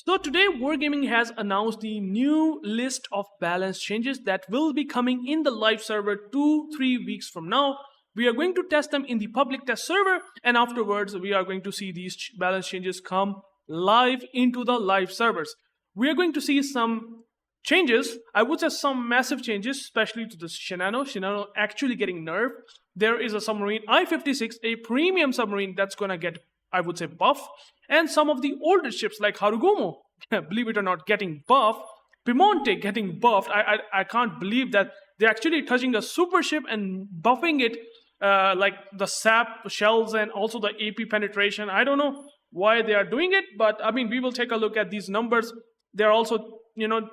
So today Wargaming has announced the new list of balance changes that will be coming in the live server 2-3 weeks from now. We are going to test them in the public test server, and afterwards we are going to see these balance changes come live into the live servers. We are going to see some changes, I would say some massive changes, especially to the Shinano. Shinano actually getting nerfed. There is a submarine I-56, a premium submarine that's gonna get, I would say, buff, and some of the older ships like Harugo, believe it or not, getting buff. Piemonte getting buffed. I can't believe that they're actually touching a super ship and buffing it, like the sap shells and also the AP penetration. I don't know why they are doing it, but I mean, we will take a look at these numbers. They're also,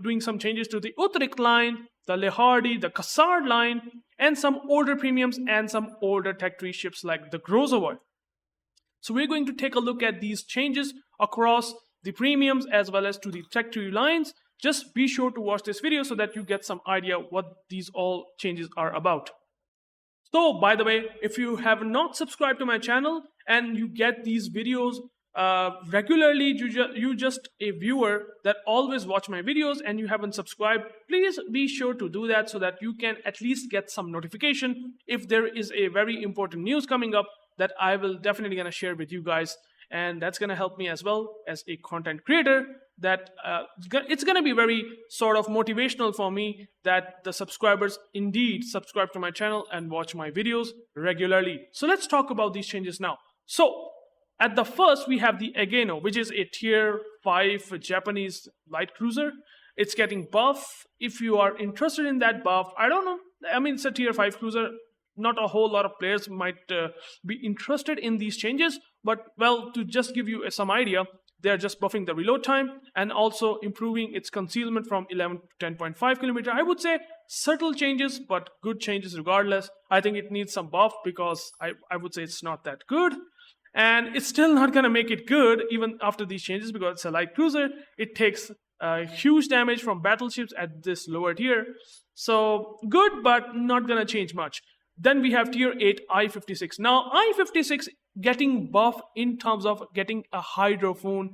doing some changes to the Utrecht line, the Le Hardy, the Cassard line, and some older premiums and some older Tech 3 ships like the Groso. So we're going to take a look at these changes across the premiums as well as to the Tech 3 lines. Just be sure to watch this video so that you get some idea what these all changes are about. So by the way, if you have not subscribed to my channel and you get these videos regularly, you just a viewer that always watch my videos and you haven't subscribed, please be sure to do that so that you can at least get some notification if there is a very important news coming up that I will definitely gonna share with you guys, and that's gonna help me as well as a content creator. That it's gonna be very sort of motivational for me that the subscribers indeed subscribe to my channel and watch my videos regularly. So let's talk about these changes now. So at the first, we have the Aeno, which is a tier 5 Japanese light cruiser. It's getting buff. If you are interested in that buff, I don't know. I mean, it's a tier 5 cruiser. Not a whole lot of players might be interested in these changes, but well, to just give you some idea, they're just buffing the reload time and also improving its concealment from 11 to 10.5 kilometer. I would say subtle changes, but good changes regardless. I think it needs some buff because I would say it's not that good. And it's still not going to make it good even after these changes because it's a light cruiser. It takes huge damage from battleships at this lower tier. So good, but not going to change much. Then we have tier 8 I-56. Now I-56 getting buff in terms of getting a hydrophone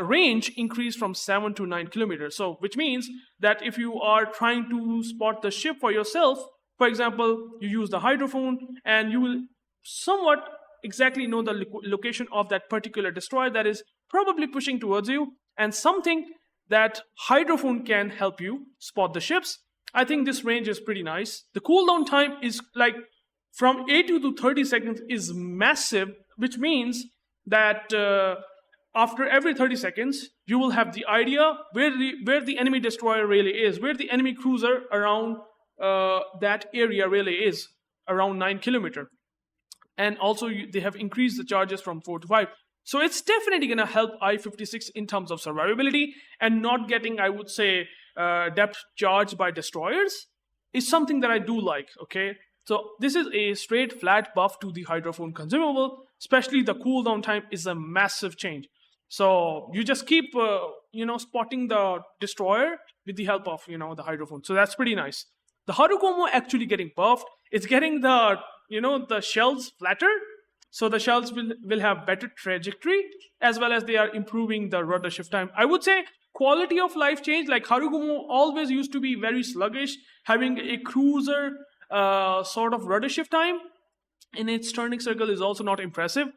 range increase from 7 to 9 kilometers. So which means that if you are trying to spot the ship for yourself, for example, you use the hydrophone and you will somewhat exactly know the location of that particular destroyer that is probably pushing towards you, and something that hydrophone can help you spot the ships. I think this range is pretty nice. The cooldown time is like from 80 to 30 seconds is massive, which means that after every 30 seconds, you will have the idea where the enemy destroyer really is, where the enemy cruiser around that area really is, around 9 kilometer. And also they have increased the charges from 4 to 5. So it's definitely going to help I-56 in terms of survivability, and not getting, I would say, depth charged by destroyers is something that I do like, okay? So this is a straight flat buff to the hydrophone consumable, especially the cooldown time is a massive change. So you just keep, spotting the destroyer with the help of, the hydrophone. So that's pretty nice. The Harugo actually getting buffed. It's getting the, the shells flatter. So the shells will have better trajectory, as well as they are improving the rudder shift time. I would say quality of life change, like Harugo always used to be very sluggish, having a cruiser sort of rudder shift time in its turning circle is also not impressive.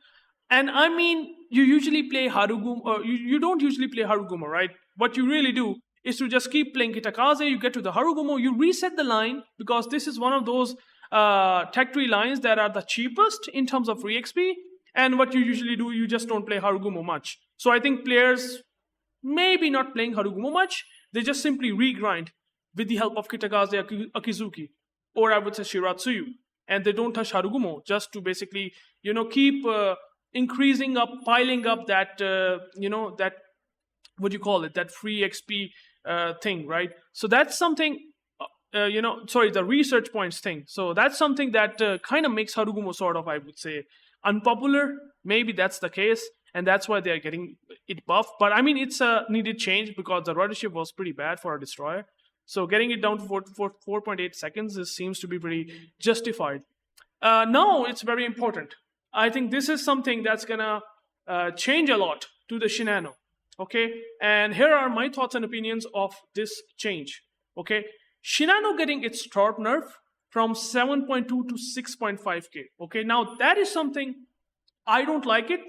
And I mean, you usually play Harugo, or you don't usually play Harugo, right? What you really do is to just keep playing Kitakaze, you get to the Harugo, you reset the line, because this is one of those Tech 3 lines that are the cheapest in terms of free XP, and what you usually do, you just don't play Harugo much. So I think players maybe not playing Harugo much, they just simply regrind with the help of Kitakaze, Akizuki, or I would say Shiratsuyu, and they don't touch Harugo just to basically, keep increasing up, piling up that, that, what do you call it, that free XP thing, right? So that's something, the research points thing. So that's something that kind of makes Harugo sort of, I would say, unpopular. Maybe that's the case, and that's why they're getting it buffed. But I mean, it's a needed change because the rudder shift was pretty bad for a destroyer. So getting it down to 4.8 seconds seems to be pretty justified. Now it's very important. I think this is something that's gonna change a lot to the Shinano. Okay, and here are my thoughts and opinions of this change. Okay, Shinano getting its torp nerf from 7.2 to 6.5k. Okay, now that is something I don't like it.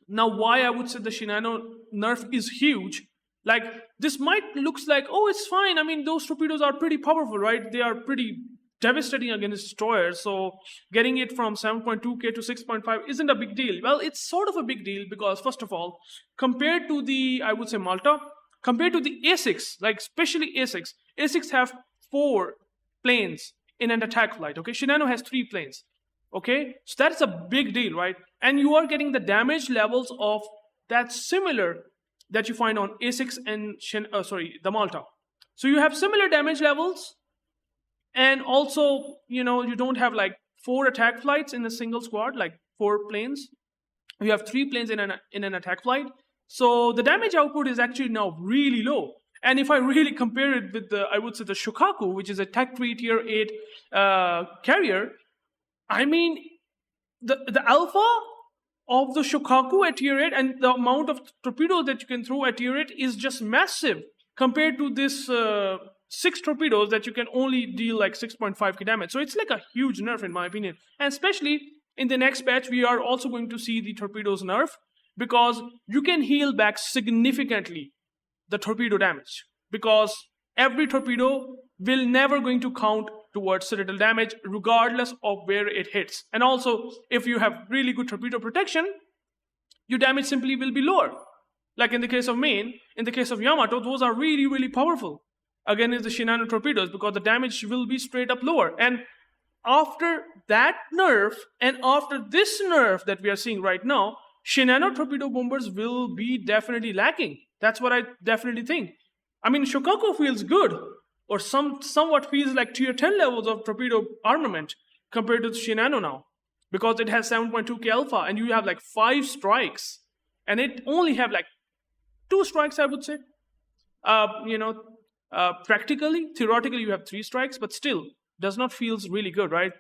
Now, why I would say the Shinano nerf is huge. Like, this might looks like, oh, it's fine. I mean, those torpedoes are pretty powerful, right? They are pretty devastating against destroyers. So getting it from 7.2k to 6.5 isn't a big deal. Well, it's sort of a big deal because, first of all, compared to the, I would say, Malta, compared to the A6, like especially A6 have 4 planes in an attack flight. Okay, Shinano has 3 planes. Okay, so that's a big deal, right? And you are getting the damage levels of that similar that you find on A6 and the Malta. So you have similar damage levels, and also, you don't have like 4 attack flights in a single squad, like 4 planes. You have 3 planes in an attack flight. So the damage output is actually now really low. And if I really compare it with I would say the Shokaku, which is a Tech 3 Tier 8 carrier, I mean, the alpha of the Shokaku at Tier 8 and the amount of torpedoes that you can throw at Tier 8 is just massive compared to this 6 torpedoes that you can only deal like 6.5k damage. So it's like a huge nerf in my opinion. And especially in the next patch, we are also going to see the torpedoes nerf because you can heal back significantly the torpedo damage, because every torpedo will never going to count towards citadel damage regardless of where it hits. And also, if you have really good torpedo protection, your damage simply will be lower. Like in the case of Maine, in the case of Yamato, those are really, really powerful against the Shinano torpedoes because the damage will be straight up lower. And after that nerf and after this nerf that we are seeing right now, Shinano torpedo bombers will be definitely lacking. That's what I definitely think. I mean, Shokaku feels good, or somewhat feels like tier 10 levels of torpedo armament compared to Shinano now, because it has 7.2k alpha and you have like 5 strikes, and it only have like 2 strikes, I would say. Practically, theoretically, you have 3 strikes, but still does not feels really good, right?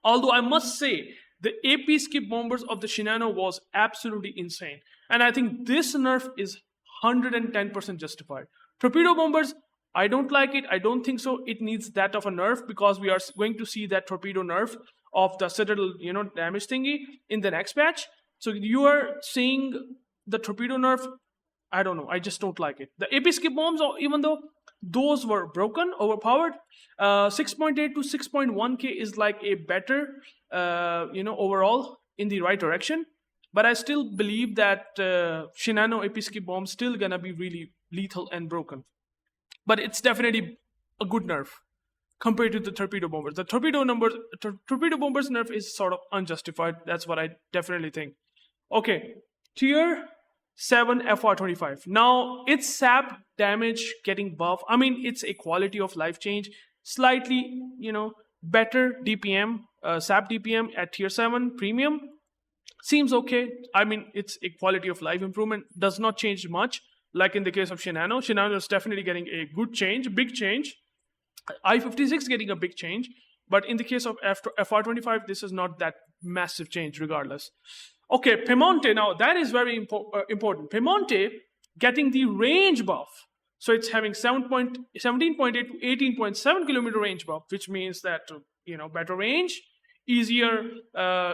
Although I must say, the AP skip bombers of the Shinano was absolutely insane, and I think this nerf is 110% justified. Torpedo bombers, I don't like it. I don't think so. It needs that of a nerf because we are going to see that torpedo nerf of the citadel, damage thingy in the next patch. So you are seeing the torpedo nerf. I don't know. I just don't like it. The AP skip bombs, even though those were broken, overpowered, 6.8 to 6.1k is like a better, overall in the right direction. But I still believe that Shinano AP skip bombs still gonna be really lethal and broken. But it's definitely a good nerf compared to the torpedo bombers. The torpedo bombers nerf is sort of unjustified. That's what I definitely think. Okay, tier 7 FR25. Now, its sap damage getting buff. I mean, it's a quality of life change. Slightly, better DPM, sap DPM at tier 7 premium. Seems okay. I mean, it's a quality of life improvement. Does not change much. Like in the case of Shinano. Shinano is definitely getting a good change, big change. I-56 getting a big change. But in the case of FR25, this is not that massive change regardless. Okay, Piemonte, now that is very important. Piemonte getting the range buff. So it's having 17.8 to 18.7 kilometer range buff, which means that, better range, easier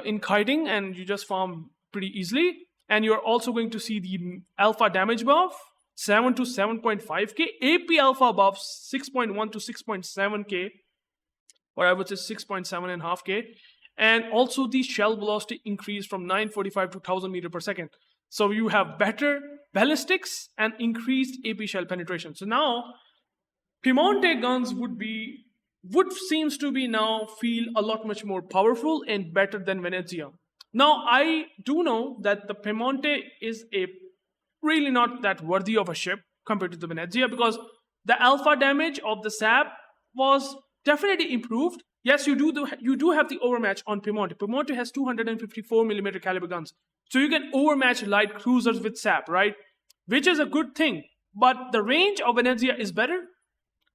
in kiting, and you just farm pretty easily. And you're also going to see the alpha damage buff, 7 to 7.5k, AP alpha buff, 6.1 to 6.7k, or I would say 6.7.5k, and also the shell velocity increase from 945 to 1000 meter per second. So you have better ballistics and increased AP shell penetration. So now Piemonte guns would seems to be now feel a lot much more powerful and better than Venezia. Now, I do know that the Piemonte is really not that worthy of a ship compared to the Venezia, because the alpha damage of the sap was definitely improved. Yes, you do have the overmatch on Piemonte. Piemonte has 254mm caliber guns. So you can overmatch light cruisers with sap, right? Which is a good thing. But the range of Venezia is better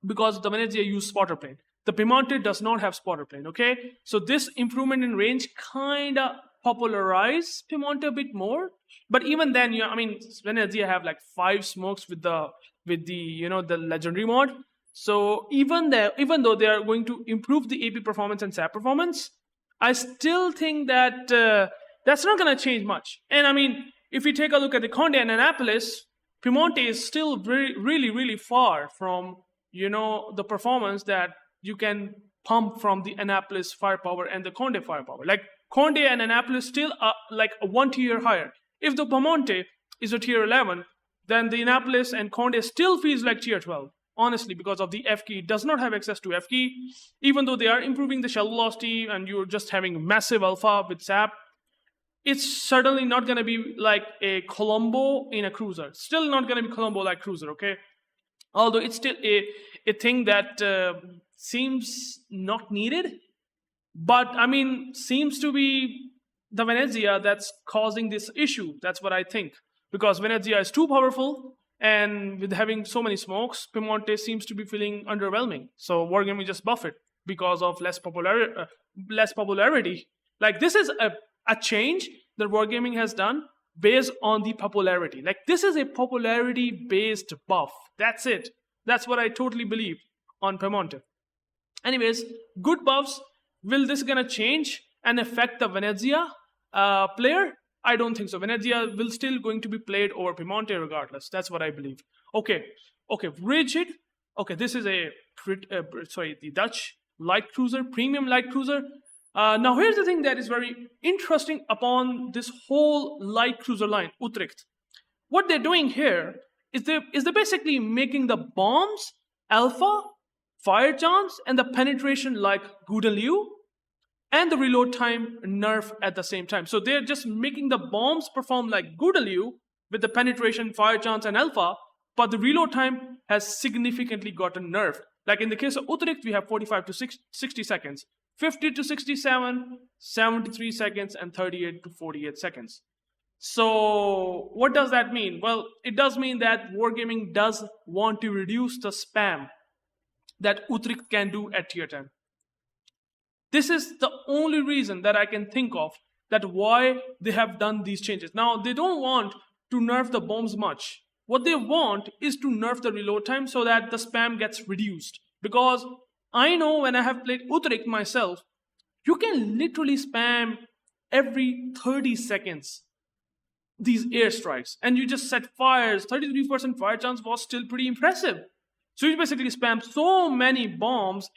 because the Venezia used spotter plane. The Piemonte does not have spotter plane, okay? So this improvement in range kinda popularize Piemonte a bit more. But even then, Venezia have like 5 smokes with the the legendary mod. So even though they are going to improve the AP performance and SAP performance, I still think that that's not going to change much. And I mean, if we take a look at the Conde and Annapolis, Piemonte is still really far from the performance that you can pump from the Annapolis firepower and the Conde firepower. Like Conde and Annapolis still are like 1 tier higher. If the Piemonte is a tier 11, then the Annapolis and Conde still feels like tier 12. Honestly, because of the F key, it does not have access to F key. Even though they are improving the shell velocity and you're just having massive alpha with SAP, it's certainly not going to be like a Colombo in a cruiser. Still not going to be Colombo like cruiser, okay? Although it's still a thing that seems not needed. But, I mean, seems to be the Venezia that's causing this issue. That's what I think. Because Venezia is too powerful, and with having so many smokes, Piemonte seems to be feeling underwhelming. So Wargaming just buff it because of less popularity. Like, this is a change that Wargaming has done based on the popularity. Like, this is a popularity-based buff. That's it. That's what I totally believe on Piemonte. Anyways, good buffs. Will this gonna change and affect the Venezia player? I don't think so. Venezia will still going to be played over Piemonte regardless. That's what I believe. Okay, Rigid. Okay, this is the Dutch light cruiser, premium light cruiser. Now here's the thing that is very interesting upon this whole light cruiser line, Utrecht. What they're doing here is they're basically making the bombs alpha, fire chance, and the penetration like good and Liu, and the reload time nerf at the same time. So they're just making the bombs perform like good and Liu with the penetration, fire chance, and alpha, but the reload time has significantly gotten nerfed. Like in the case of Utrecht, we have 45 to 60 seconds, 50 to 67, 73 seconds, and 38 to 48 seconds. So what does that mean? Well, it does mean that Wargaming does want to reduce the spam that Utrecht can do at tier 10. This is the only reason that I can think of that why they have done these changes. Now, they don't want to nerf the bombs much. What they want is to nerf the reload time so that the spam gets reduced. Because I know when I have played Utrecht myself, you can literally spam every 30 seconds these airstrikes. And you just set fires. 33% fire chance was still pretty impressive. So you basically spam so many bombs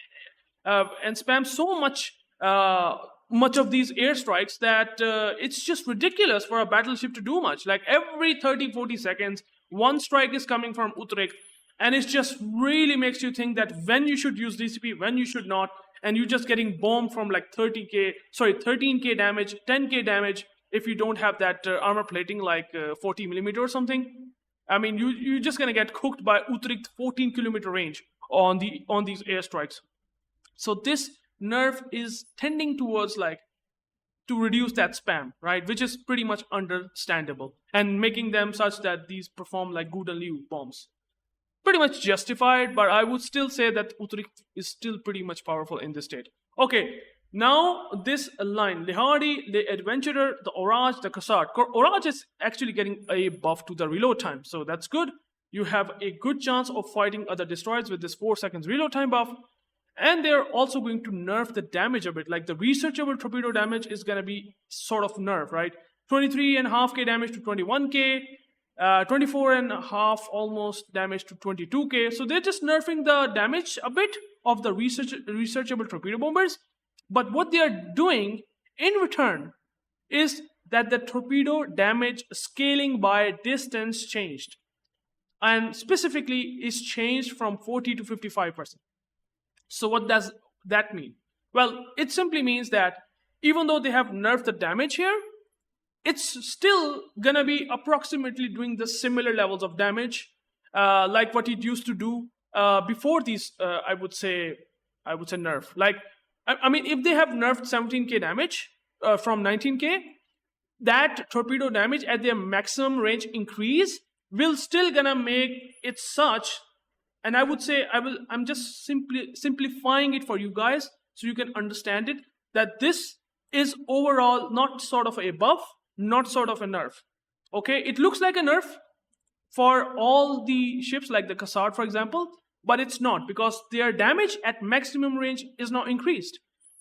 and spam so much of these airstrikes that it's just ridiculous for a battleship to do much. Like every 30-40 seconds, one strike is coming from Utrecht, and it just really makes you think that when you should use DCP, when you should not, and you're just getting bombed from like 13k damage, 10k damage if you don't have that armor plating like 40mm or something. I mean, you're just gonna get cooked by Utrecht 14-kilometer range on these airstrikes. So this nerf is tending towards like to reduce that spam, right? Which is pretty much understandable, and making them such that these perform like good and Liu bombs. Pretty much justified, but I would still say that Utrecht is still pretty much powerful in this state. Okay, now this line, Le Hardy, the Adventurer, the Orage, the Cassard. Orage is actually getting a buff to the reload time, so that's good. You have a good chance of fighting other destroyers with this 4 seconds reload time buff. And they're also going to nerf the damage a bit. Like the researchable torpedo damage is going to be sort of nerfed, right? 23.5k damage to 21k, 24.5 almost damage to 22k. So they're just nerfing the damage a bit of the researchable torpedo bombers. But what they are doing in return is that the torpedo damage scaling by distance changed. And specifically is changed from 40 to 55%. So what does that mean? Well, it simply means that even though they have nerfed the damage here, it's still gonna be approximately doing the similar levels of damage like what it used to do before these, I would say nerf. Like, I mean, if they have nerfed 17k damage from 19k, that torpedo damage at their maximum range increase will still gonna make it such. And I would say I'm just simplifying it for you guys so you can understand it, that this is overall not sort of a buff, not sort of a nerf. Okay, it looks like a nerf for all the ships like the Cassard, for example, but it's not, because their damage at maximum range is now increased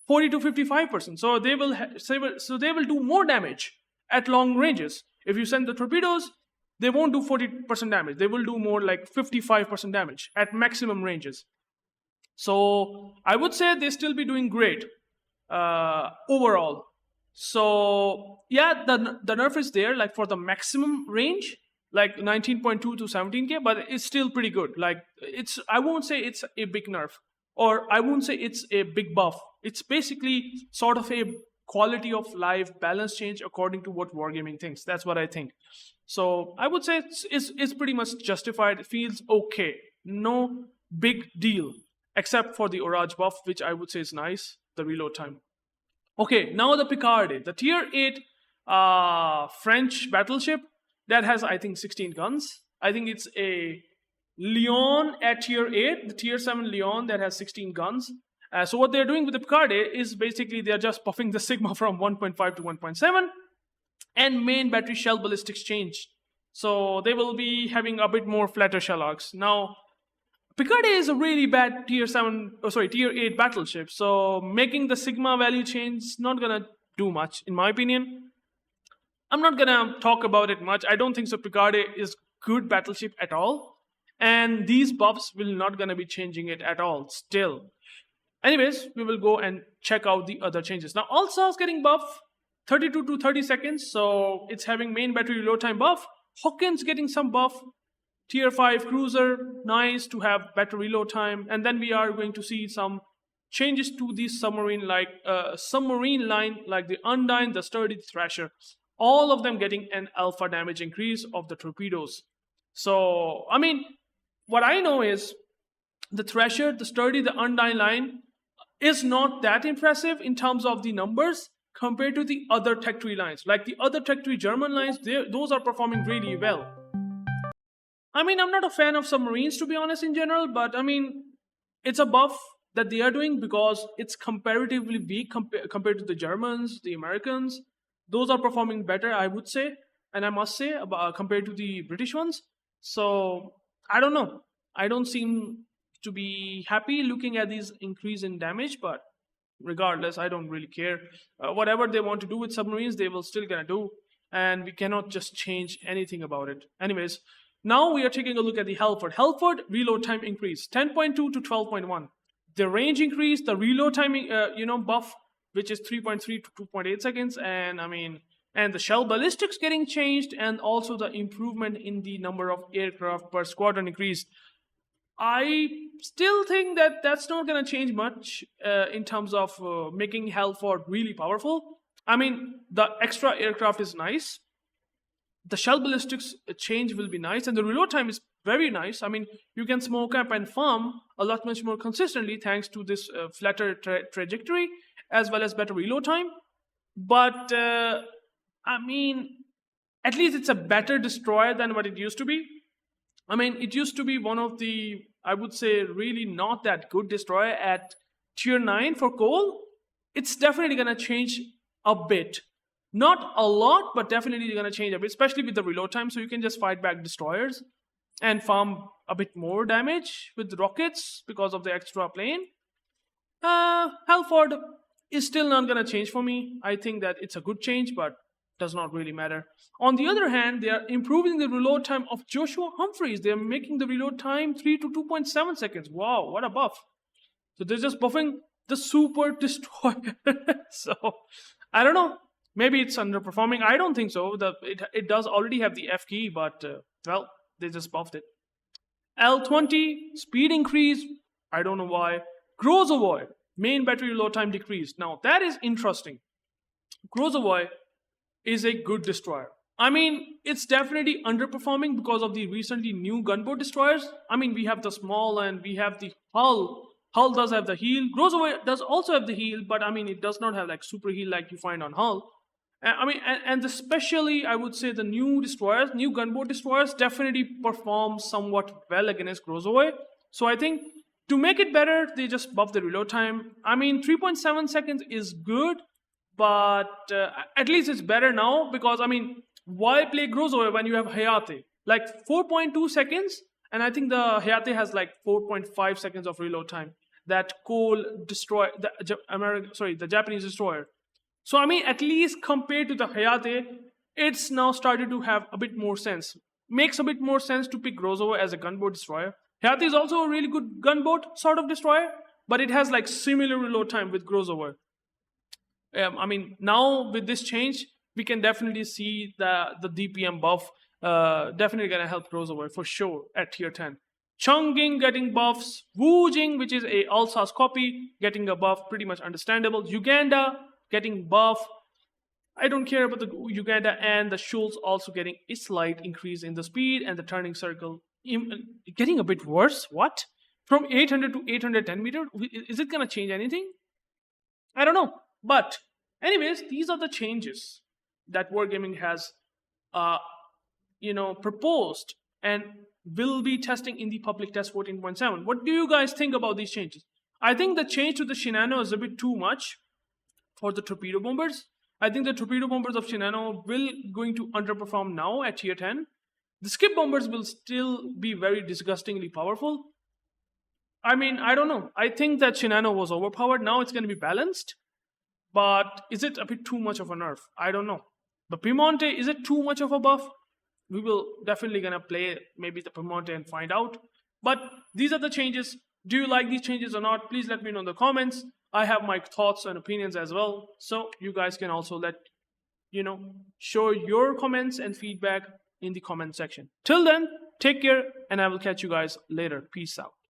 40 to 55%. So they will they will do more damage at long ranges. If you send the torpedoes, they won't do 40% damage. They will do more like 55% damage at maximum ranges. So I would say they still be doing great overall. So yeah, the nerf is there like for the maximum range, like 19.2 to 17k, but it's still pretty good. Like I won't say it's a big nerf, or I won't say it's a big buff. It's basically sort of a quality of life balance change according to what Wargaming thinks. That's what I think. So I would say it's pretty much justified. It feels okay. No big deal, except for the Orage buff, which I would say is nice, the reload time. Okay, now the Piemonte, the tier 8 French battleship that has, I think, 16 guns. I think it's a Lyon at tier 8, the tier 7 Lyon that has 16 guns. So what they're doing with the Piemonte is basically they're just buffing the Sigma from 1.5 to 1.7, and main battery shell ballistics changed. So they will be having a bit more flatter shell arcs. Now, Piemonte is a really bad tier 8 battleship, so making the Sigma value change is not gonna do much, in my opinion. I'm not gonna talk about it much. I don't think so. Piemonte is good battleship at all, and these buffs will not gonna be changing it at all still. Anyways, we will go and check out the other changes. Now, also is getting buff 32 to 30 seconds, so it's having main battery reload time buff. Hawkins getting some buff. Tier 5 cruiser, nice to have better reload time. And then we are going to see some changes to the submarine line like the Undyne, the Sturdy, the Thrasher. All of them getting an alpha damage increase of the torpedoes. So, I mean, what I know is the Thrasher, the Sturdy, the Undyne line is not that impressive in terms of the numbers compared to the other Tech 3 lines. Like the other Tech 3 German lines, those are performing really well. I mean, I'm not a fan of submarines, to be honest, in general, but I mean, it's a buff that they are doing because it's comparatively weak compared to the Germans, the Americans. Those are performing better, I would say, and I must say, compared to the British ones. So, I don't know. I don't seem to be happy looking at these increase in damage, but regardless, I don't really care. Whatever they want to do with submarines, they will still gonna do, and we cannot just change anything about it. Anyways, now we are taking a look at the Hellford. Hellford reload time increase 10.2 to 12.1. The range increase, the reload time, buff, which is 3.3 to 2.8 seconds, and and the shell ballistics getting changed, and also the improvement in the number of aircraft per squadron increase. I still think that that's not going to change much in terms of making Hellford really powerful. I mean, the extra aircraft is nice. The shell ballistics change will be nice, and the reload time is very nice. I mean, you can smoke up and farm a lot much more consistently thanks to this flatter trajectory as well as better reload time. But I mean, at least it's a better destroyer than what it used to be. I mean, it used to be one of the, I would say, really not that good destroyer at tier 9 for coal. It's definitely going to change a bit. Not a lot, but definitely going to change a bit, especially with the reload time. So you can just fight back destroyers and farm a bit more damage with rockets because of the extra plane. Hellford is still not going to change for me. I think that it's a good change, but does not really matter. On the other hand, they are improving the reload time of Joshua Humphreys. They are making the reload time 3 to 2.7 seconds. Wow, what a buff. So they're just buffing the super destroyer. So, I don't know. Maybe it's underperforming. I don't think so. It does already have the F key, but, well, they just buffed it. L20, speed increase. I don't know why. Groso, main battery reload time decreased. Now, that is interesting. Groso is a good destroyer. I mean, it's definitely underperforming because of the recently new gunboat destroyers. I mean, we have the small and we have the hull. Hull does have the heal. Groso does also have the heal, but I mean, it does not have like super heal like you find on hull. And especially, I would say the new destroyers, new gunboat destroyers definitely perform somewhat well against Groso. So I think to make it better, they just buff the reload time. I mean, 3.7 seconds is good, but at least it's better now because I mean, why play Groso when you have Hayate? Like 4.2 seconds, and I think the Hayate has like 4.5 seconds of reload time. That coal destroy the Japanese destroyer. So I mean, at least compared to the Hayate, it's now started to have a bit more sense. Makes a bit more sense to pick Groso as a gunboat destroyer. Hayate is also a really good gunboat sort of destroyer, but it has like similar reload time with Groso. I mean, now with this change, we can definitely see the DPM buff definitely gonna help Groso for sure at tier 10. Chongqing getting buffs, Wujing, which is a Alsace copy, getting a buff, pretty much understandable. Uganda getting buff. I don't care about the Uganda, and the Schultz also getting a slight increase in the speed and the turning circle. Getting a bit worse. What? From 800 to 810 meter? Is it gonna change anything? I don't know. But anyways, these are the changes that Wargaming has, proposed and will be testing in the public test 14.7. What do you guys think about these changes? I think the change to the Shinano is a bit too much for the torpedo bombers. I think the torpedo bombers of Shinano will going to underperform now at tier 10. The skip bombers will still be very disgustingly powerful. I mean, I don't know. I think that Shinano was overpowered. Now it's going to be balanced. But is it a bit too much of a nerf? I don't know. The Piemonte, is it too much of a buff? We will definitely gonna play maybe the Piemonte and find out. But these are the changes. Do you like these changes or not? Please let me know in the comments. I have my thoughts and opinions as well. So you guys can also show your comments and feedback in the comment section. Till then, take care and I will catch you guys later. Peace out.